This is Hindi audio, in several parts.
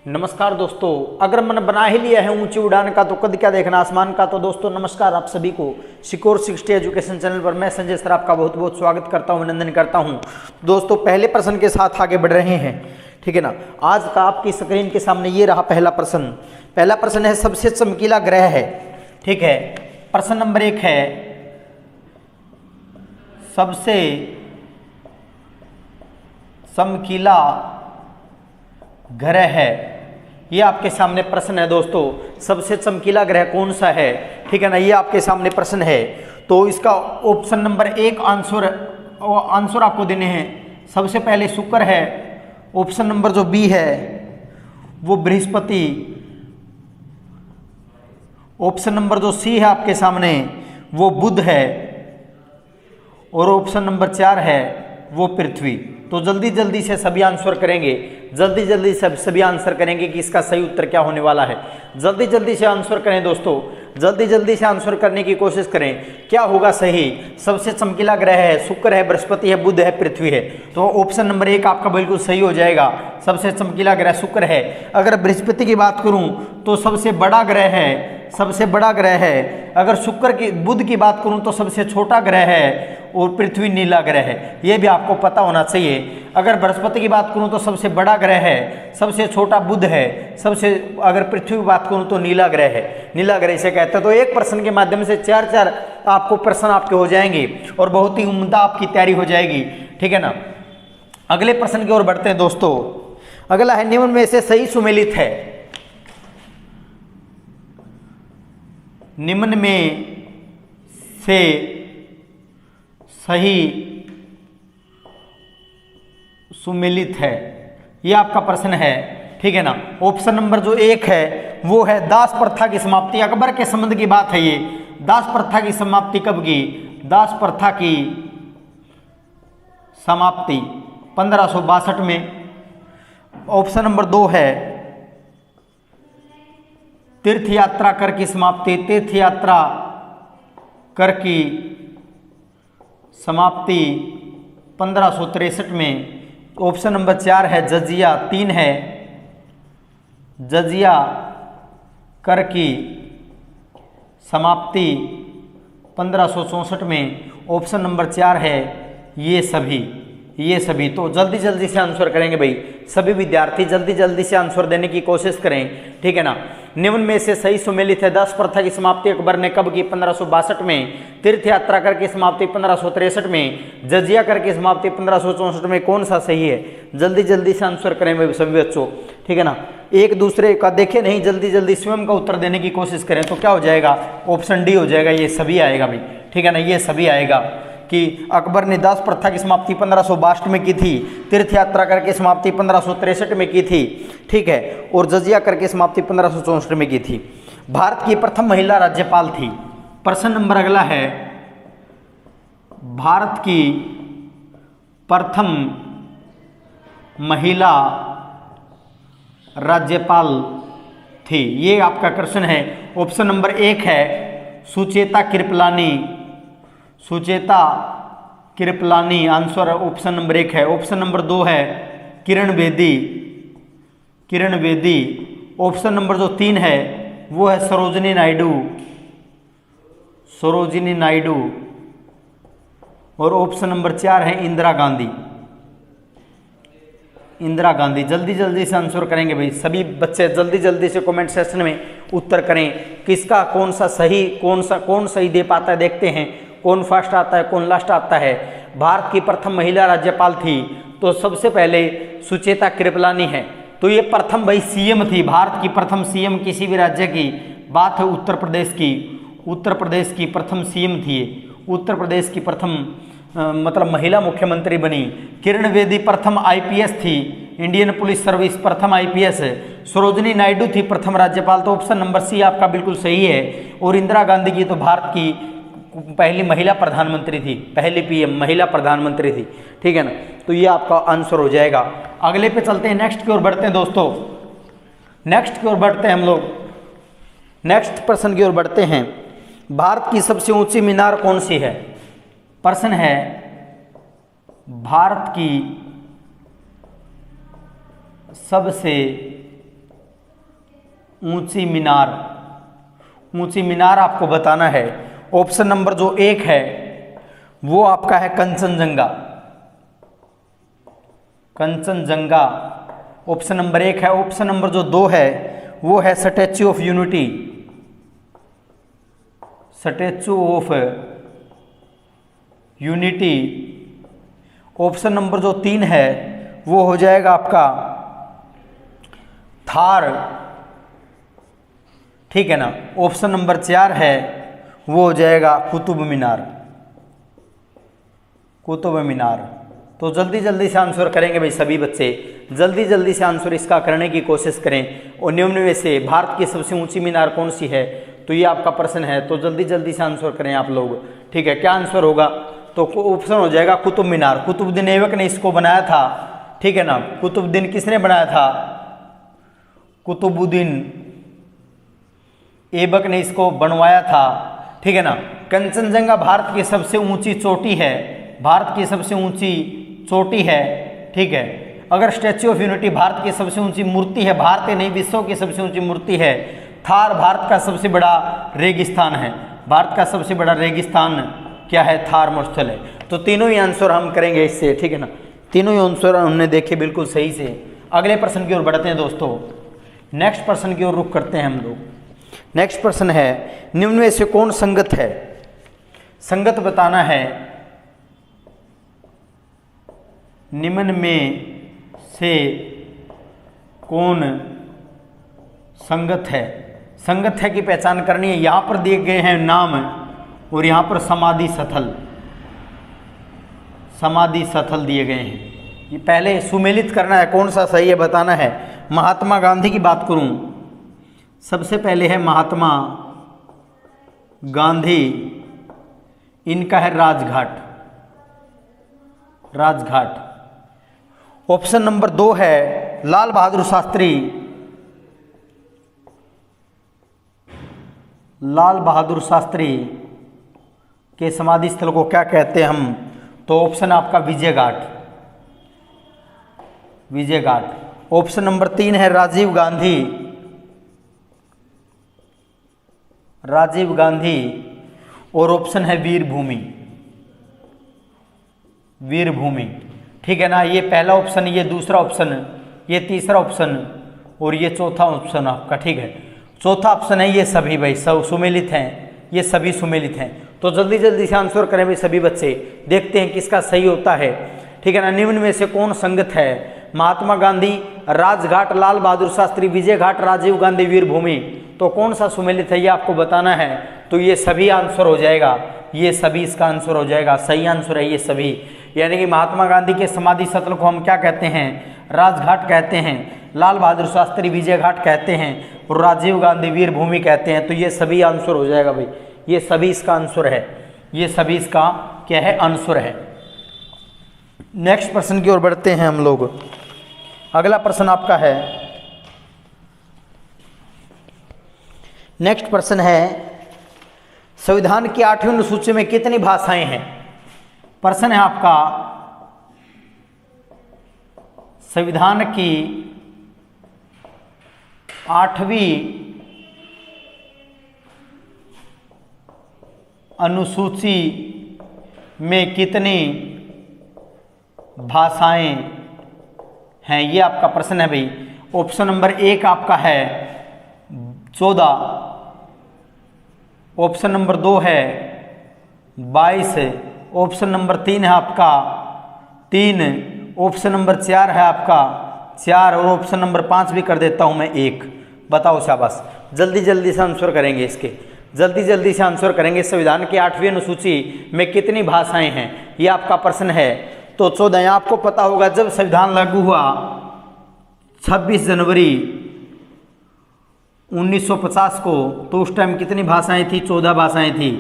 नमस्कार दोस्तों, अगर मन बना ही लिया है ऊंची उड़ान का तो कद क्या देखना आसमान का। तो दोस्तों नमस्कार, आप सभी को सिक्योर 60 एजुकेशन चैनल पर मैं संजय सर आपका बहुत बहुत स्वागत करता हूं, अभिनंदन करता हूं। दोस्तों पहले प्रश्न के साथ आगे बढ़ रहे हैं, ठीक है ना। आज का आपकी स्क्रीन के सामने ये रहा पहला प्रश्न। पहला प्रश्न है सबसे चमकीला ग्रह है, ठीक है। प्रश्न नंबर 1 है सबसे चमकीला ग्रह है। ये आपके सामने प्रश्न है दोस्तों, सबसे चमकीला ग्रह कौन सा है, ठीक है ना। ये आपके सामने प्रश्न है। तो इसका ऑप्शन नंबर 1 आंसर आपको देने हैं। सबसे पहले शुक्र है, ऑप्शन नंबर जो बी है वो बृहस्पति, ऑप्शन नंबर जो सी है आपके सामने वो बुध है, और ऑप्शन नंबर 4 है वो पृथ्वी। तो जल्दी जल्दी से सभी आंसर करेंगे, जल्दी जल्दी से सभी आंसर करेंगे कि इसका सही उत्तर क्या होने वाला है। जल्दी जल्दी से आंसर करें दोस्तों, जल्दी जल्दी से आंसर करने की कोशिश करें। क्या होगा सही? सबसे चमकीला ग्रह है, शुक्र है, बृहस्पति है, बुध है, पृथ्वी है। तो ऑप्शन नंबर 1 आपका बिल्कुल सही हो जाएगा। सबसे चमकीला ग्रह शुक्र है। अगर बृहस्पति की बात करूं तो सबसे बड़ा ग्रह है, सबसे बड़ा ग्रह है। अगर शुक्र की बुध की बात करूं तो सबसे छोटा ग्रह है, और पृथ्वी नीला ग्रह है। यह भी आपको पता होना चाहिए। अगर बृहस्पति की बात करूं तो सबसे बड़ा ग्रह है, सबसे छोटा बुध है, अगर पृथ्वी की बात करूं तो नीला ग्रह है, नीला ग्रह इसे कहते हैं। तो एक प्रश्न के माध्यम से 4 आपको प्रश्न आपके हो जाएंगे और बहुत ही उम्दा आपकी तैयारी हो जाएगी, ठीक है ना। अगले प्रश्न की ओर बढ़ते हैं दोस्तों। अगला है निम्न में से सही सुमेलित है। निम्न में से सही सुमेलित है, यह आपका प्रश्न है, ठीक है ना। ऑप्शन नंबर जो 1 है वो है दास प्रथा की समाप्ति। अकबर के संबंध की बात है ये। दास प्रथा की समाप्ति कब की? दास प्रथा की समाप्ति 1562 में। ऑप्शन नंबर 2 है तीर्थ यात्रा कर की समाप्ति, तीर्थ यात्रा कर की समाप्ति 1563 में। ऑप्शन नंबर 4 है जजिया, 3 है जजिया कर की समाप्ति 1564 में। ऑप्शन नंबर 4 है ये सभी। तो जल्दी जल्दी से आंसर करेंगे भाई, सभी विद्यार्थी जल्दी जल्दी से आंसर देने की कोशिश करें, ठीक है ना। निम्न में से सही सुमेलित है। दास प्रथा की समाप्ति अकबर ने कब की? 1562 में। तीर्थ यात्रा कर की समाप्ति 1563 में। जजिया कर की समाप्ति 1564 में। कौन सा सही है? जल्दी जल्दी से आंसर करें सभी बच्चों, ठीक है ना। एक दूसरे का देखे नहीं, जल्दी जल्दी स्वयं का उत्तर देने की कोशिश करें। तो क्या हो जाएगा? ऑप्शन डी हो जाएगा, ये सभी आएगा भाई, ठीक है ना। ये सभी आएगा कि अकबर ने दास प्रथा की समाप्ति 1562 में की थी, तीर्थ यात्रा करके समाप्ति 1563 में की थी, ठीक है, और जजिया करके समाप्ति 1564 में की थी। भारत की प्रथम महिला राज्यपाल थी। प्रश्न नंबर अगला है भारत की प्रथम महिला राज्यपाल थी। ये आपका क्वेश्चन है। ऑप्शन नंबर 1 है Sucheta Kripalani, Sucheta Kripalani answer option number 1 है। ऑप्शन नंबर 2 है किरण बेदी, किरण बेदी। ऑप्शन नंबर जो 3 है वो है सरोजिनी नायडू, सरोजिनी नायडू, और ऑप्शन नंबर 4 है इंदिरा गांधी, इंदिरा गांधी। जल्दी जल्दी से आंसर करेंगे भाई सभी बच्चे, जल्दी जल्दी से कमेंट सेक्शन में उत्तर करें। किसका कौन सा सही, कौन सही दे पाता है, देखते हैं कौन फर्स्ट आता है कौन लास्ट आता है। भारत की प्रथम महिला राज्यपाल थी तो सबसे पहले सुचेता कृपलानी है। तो ये प्रथम भाई सीएम थी, भारत की प्रथम सीएम किसी भी राज्य की बात है उत्तर प्रदेश की, उत्तर प्रदेश की प्रथम सीएम थी, उत्तर प्रदेश की प्रथम मतलब महिला मुख्यमंत्री बनी। किरण बेदी प्रथम आईपीएस थी, इंडियन पुलिस सर्विस प्रथम आईपीएस। सरोजिनी नायडू थी प्रथम राज्यपाल। तो ऑप्शन नंबर सी आपका बिल्कुल सही है। और इंदिरा गांधी की तो भारत की पहली महिला प्रधानमंत्री थी, पहली पीएम महिला प्रधानमंत्री थी, ठीक है ना। तो ये आपका आंसर हो जाएगा। अगले पे चलते हैं, नेक्स्ट की ओर बढ़ते हैं दोस्तों। नेक्स्ट की ओर बढ़ते हैं हम लोग, नेक्स्ट प्रश्न की ओर बढ़ते हैं। भारत की सबसे ऊंची मीनार कौन सी है? प्रश्न है भारत की सबसे ऊंची मीनार, ऊंची मीनार आपको बताना है। ऑप्शन नंबर जो 1 है वो आपका है कंचनजंगा, कंचनजंगा ऑप्शन नंबर 1 है। ऑप्शन नंबर जो 2 है वो है statue of unity, statue of unity. Option number जो 3 है वो हो जाएगा आपका थार, ठीक है ना। ऑप्शन नंबर 4 है वो हो जाएगा कुतुब मीनार, कुतुब मीनार। तो जल्दी जल्दी से आंसर करेंगे भाई सभी बच्चे, जल्दी जल्दी से आंसर इसका करने की कोशिश करें। और निम्न में से भारत की सबसे ऊंची मीनार कौन सी है, तो ये आपका प्रश्न है। तो जल्दी जल्दी से आंसर करें आप लोग, ठीक है। क्या आंसर होगा, तो ऑप्शन हो जाएगा कुतुब मीनार। कुतुबुद्दीन ऐबक ने इसको बनाया था, ठीक है ना। कुतुबुद्दीन किसने बनाया था, कुतुबुद्दीन ऐबक ने इसको बनवाया था, ठीक है ना। कंचनजंगा भारत की सबसे ऊंची चोटी है, भारत की सबसे ऊंची चोटी है, ठीक है। अगर स्टैच्यू ऑफ यूनिटी भारत की सबसे ऊंची मूर्ति है, भारत नहीं विश्व की सबसे ऊंची मूर्ति है। थार भारत का सबसे बड़ा रेगिस्तान है, भारत का सबसे बड़ा रेगिस्तान क्या है, थार मरुस्थल है। तो तीनों ही आंसर हम करेंगे इससे, ठीक है ना। तीनों ही आंसर हमने देखे बिल्कुल सही से। अगले प्रश्न की ओर बढ़ते हैं दोस्तों, नेक्स्ट प्रश्न की ओर रुख करते हैं हम लोग। नेक्स्ट प्रश्न है, निम्न में से कौन संगत है, संगत बताना है। निम्न में से कौन संगत है, संगत है की पहचान करनी है। यहां पर दिए गए हैं नाम और यहां पर समाधि स्थल, समाधि स्थल दिए गए हैं। ये पहले सुमेलित करना है, कौन सा सही है बताना है। महात्मा गांधी की बात करूं, सबसे पहले है महात्मा गांधी, इनका है राजघाट, राजघाट। ऑप्शन नंबर 2 है लाल बहादुर शास्त्री, लाल बहादुर शास्त्री के समाधि स्थल को क्या कहते हैं हम, तो ऑप्शन आपका विजय घाट, विजय घाट। ऑप्शन नंबर 3 है राजीव गांधी, राजीव गांधी। और ऑप्शन है वीरभूमि, वीरभूमि, ठीक है ना। ये पहला ऑप्शन, ये दूसरा ऑप्शन, ये तीसरा ऑप्शन और ये चौथा ऑप्शन आपका, ठीक है। चौथा ऑप्शन है ये सभी भाई सब सुमेलित हैं, ये सभी सुमेलित हैं। तो जल्दी जल्दी से आंसर करें भाई सभी बच्चे, देखते हैं किसका सही होता है, ठीक है ना। निम्न में से कौन संगत है, महात्मा गांधी, राजघाट, लाल बहादुर शास्त्री, विजय घाट, राजीव गांधी, वीरभूमि। तो कौन सा सुमेलित है ये आपको बताना है। तो ये सभी आंसर हो जाएगा, ये सभी इसका आंसर हो जाएगा, सही आंसर है ये सभी। यानी कि महात्मा गांधी के समाधि स्थल को हम क्या कहते हैं, राजघाट कहते हैं, लाल बहादुर शास्त्री विजय घाट कहते हैं और राजीव गांधी वीरभूमि कहते हैं। तो ये सभी आंसर हो जाएगा भाई, ये सभी इसका आंसर है, ये सभी इसका क्या है, आंसर है। नेक्स्ट प्रश्न की ओर बढ़ते हैं हम लोग। अगला प्रश्न आपका है, नेक्स्ट प्रश्न है, संविधान की 8वीं अनुसूची में कितनी भाषाएं हैं। प्रश्न है आपका, संविधान की 8वीं अनुसूची में कितनी भाषाएं हैं, ये आपका प्रश्न है भाई। ऑप्शन नंबर 1 आपका है 14, ऑप्शन नंबर 2 है 22, ऑप्शन नंबर 3 है आपका 3, ऑप्शन नंबर 4 है आपका 4 और ऑप्शन नंबर 5 भी कर देता हूं मैं 1। बताओ शाबाश, जल्दी जल्दी से आंसर करेंगे इसके, जल्दी जल्दी से आंसर करेंगे। संविधान की 8वीं अनुसूची में कितनी भाषाएं हैं, ये आपका प्रश्न है। तो 14, आपको पता होगा जब संविधान लागू हुआ 26 जनवरी 1950 को, तो उस टाइम कितनी भाषाएं थी, 14 भाषाएं थी।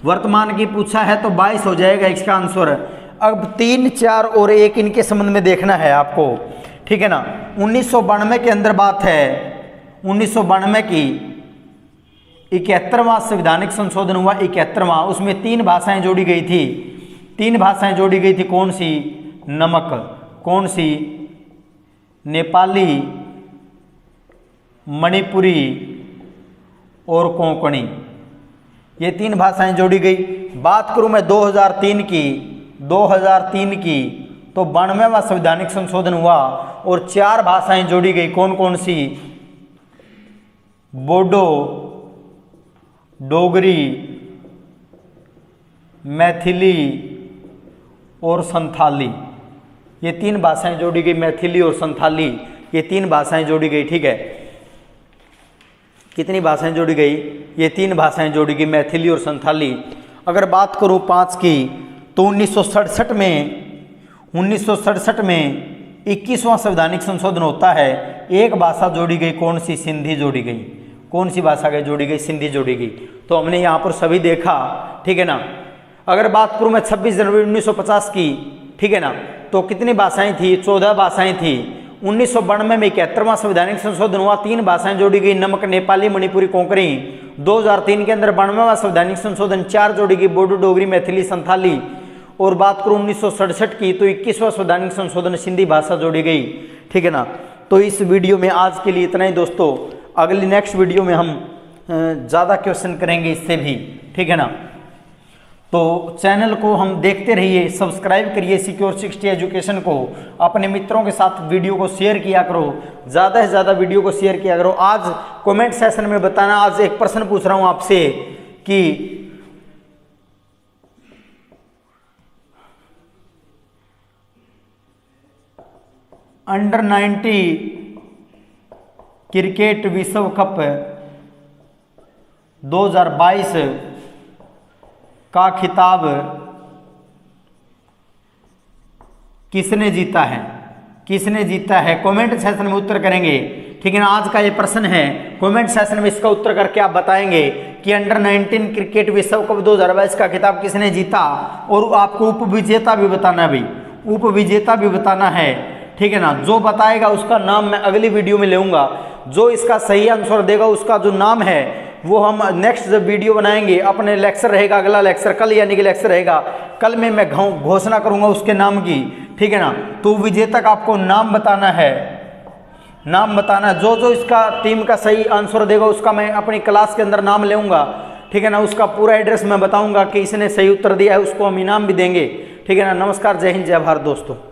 वर्तमान की पूछा है तो 22 हो जाएगा इसका आंसर। अब 3, 4 और 1 इनके संबंध में देखना है आपको, ठीक है ना। 1992 के अंदर बात है, 1992 की 71वां संवैधानिक संशोधन हुआ, 71वां, उसमें 3 भाषाएं जोड़ी गई थी। 3 भाषाएं जोड़ी गई थी, कौन सी, नमक, कौन सी, नेपाली मणिपुरी और कोंकणी, ये 3 भाषाएं जोड़ी गई। बात करूं मैं 2003 की तो 92वां संवैधानिक संशोधन हुआ और 4 भाषाएं जोड़ी गई। कौन कौन सी? बोडो, डोगरी, मैथिली और संथाली, ये 3 भाषाएं जोड़ी गई। मैथिली और संथाली, ये 3 भाषाएं जोड़ी गई। ठीक है, कितनी भाषाएं जोड़ी गई? ये 3 भाषाएं जोड़ी गई, मैथिली और संथाली। अगर बात करूं 5 की तो 1967 में 21वां संवैधानिक संशोधन होता है, एक भाषा जोड़ी गई। कौन सी? सिंधी जोड़ी गई। कौन सी भाषा जोड़ी गई? सिंधी जोड़ी गई। तो हमने यहाँ पर सभी देखा, ठीक है ना। अगर बात करूं मैं 26 जनवरी 1950 की, ठीक है ना, तो कितनी भाषाएं थी? 14 भाषाएं थी। 1992 में 71वां संवैधानिक संशोधन हुआ, 3 भाषाएं जोड़ी गई, नमक, नेपाली, मणिपुरी, कोंकणी। 2003 के अंदर 92वां संवैधानिक संशोधन, 4 जोड़ी गई, बोडो, डोगरी, मैथिली, संथाली। और बात करूं 1967 की तो 21वां संवैधानिक संशोधन, सिंधी भाषा जोड़ी गई। ठीक है ना। तो इस वीडियो में आज के लिए इतना ही दोस्तों। अगली नेक्स्ट वीडियो में हम ज़्यादा क्वेश्चन करेंगे इससे भी, ठीक है ना। तो चैनल को हम देखते रहिए, सब्सक्राइब करिए सिक्योर 60 एजुकेशन को, अपने मित्रों के साथ वीडियो को शेयर किया करो, ज़्यादा से ज़्यादा वीडियो को शेयर किया करो। आज कमेंट सेशन में बताना, आज एक प्रश्न पूछ रहा हूँ आपसे कि अंडर 90 क्रिकेट विश्व कप 2022 का खिताब किसने जीता है? किसने जीता है? कमेंट सेशन में उत्तर करेंगे, ठीक है ना। आज का ये प्रश्न है, कमेंट सेशन में इसका उत्तर करके आप बताएंगे कि अंडर 19 क्रिकेट विश्व कप 2022 का खिताब किसने जीता। और आपको उपविजेता भी बताना, भाई उपविजेता भी बताना है, ठीक है ना। जो बताएगा उसका नाम मैं अगली वीडियो में लेऊंगा। जो इसका सही आंसर देगा उसका जो नाम है वो हम नेक्स्ट जब वीडियो बनाएंगे, अपने लेक्चर रहेगा, अगला लेक्चर कल यानी कि लेक्चर रहेगा, कल में मैं घोषणा करूंगा उसके नाम की, ठीक है ना। तो विजेता का आपको नाम बताना है, नाम बताना। जो इसका टीम का सही आंसर देगा उसका मैं अपनी क्लास के अंदर नाम लेऊंगा, ठीक है ना। उसका पूरा एड्रेस मैं बताऊंगा कि इसने सही उत्तर दिया है, उसको हम इनाम भी देंगे, ठीक है ना। नमस्कार, जय हिंद, जय भारत दोस्तों।